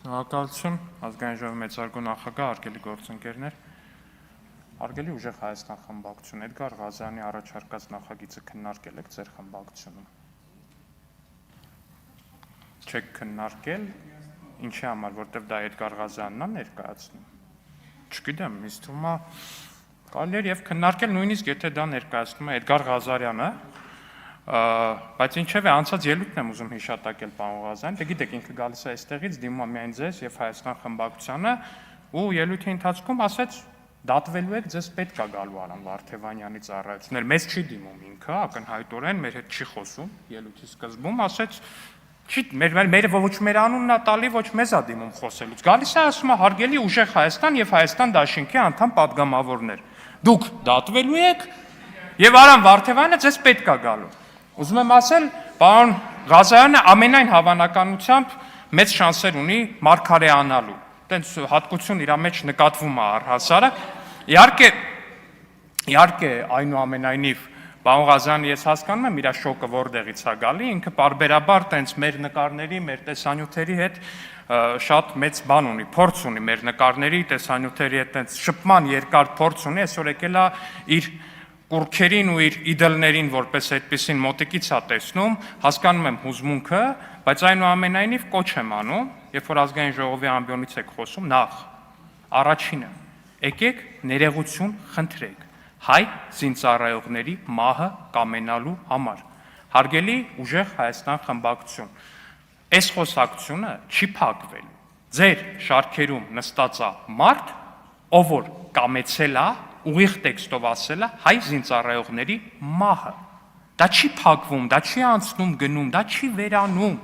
Շնորհակալություն, ազգային ժողովի մեծարգո նախագահ, հարգելի գործընկերներ, հարգելի ուժեղ Հայաստան խմբակցություն, Էդգար Ղազարյանի առաջարկած նախագիծը քննարկել եք ձեր խմբակցությունում։ Չեք քննարկել, ինչի համար, որտեղ դա Էդգար Ղազարյանն է ներկայացնում։ Չգիտեմ, ինձ թվում է կարելի է եւ քննարկել նույնիսկ եթե դա ներկայացնում է Էդգար Ղազարյանը, բայց ինչեւ է անցած ելույթն եմ ուզում հիշատակել պարոն Ղազարյան, դե գիտեք ինքը գալիս է այստեղից դիմում է միայն ձեզ եւ Հայաստան խմբակցությանը ու ելույթի ընթացքում ասեց դատվելու եք ձեզ պետք է գալու Արամ Վարդևանյանի ծառայություններ, մեզ չի դիմում ինքը, ակնհայտորեն մեր հետ չի խոսում, ելույթի սկզբում ասեց չի մեր ոչ մեր անունն է տալի, ոչ մեզ է դիմում խոսելուց։ Գալիս է ասում է հարգելի ուժեղ Հայաստան եւ Հայաստան դաշինքի անդամ падգամավորներ։ Դուք դատվելու եք եւ Արամ Վարդևանյանը ձեզ պետք է գալու։ Ուզում եմ ասել, պարոն Ղազարյանը ամենայն հավանականությամբ մեծ շանսեր ունի մարգարեանալու։ Տենց հատկություն իր մեջ նկատվում է առհասարակ։ Իհարկե, այնուամենայնիվ պարոն Ղազարյանը ես հասկանում եմ իր շոկը որտեղից է գալի, ինքը պարբերաբար տենց մեր նկարների, մեր տեսանյութերի հետ շատ մեծ բան ունի, փորձ ունի մեր նկարների, տեսանյութերի հետ տենց շփման երկար փորձ ունի, այսօր եկել է իր կուրքերին ու իր իդելներին որպես այդպեսին մոտիկից է տեսնում, հասկանում եմ հուզմունքը, բայց այնուամենայնիվ կոչ եմ անում, երբ որ ազգային ժողովի ամբիոնից եք խոսում, նախ առաջինը եկեք ներողություն խնդրեք հայ զինծառայողների մահը կամենալու համար։ Հարգելի ուժեղ Հայաստան խմբակցություն, այս խոսակցությունը չի փակվելու։ Ձեր շարքերում նստած է մարդ, ով որ կամեցել է ուղիղ տեքստով ասել է հայ զինծառայողների մահը։ Դա չի փակվում, դա չի անցնում գնում, դա չի վերանում։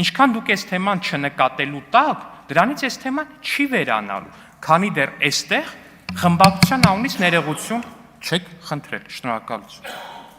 Ինչքան դուք այս թեման չնկատելու տակ, դրանից այս թեման չի վերանալու, քանի դեռ այստեղ խմբակցության անունից ներողություն չեք խնդրել։ Շնորհակալություն։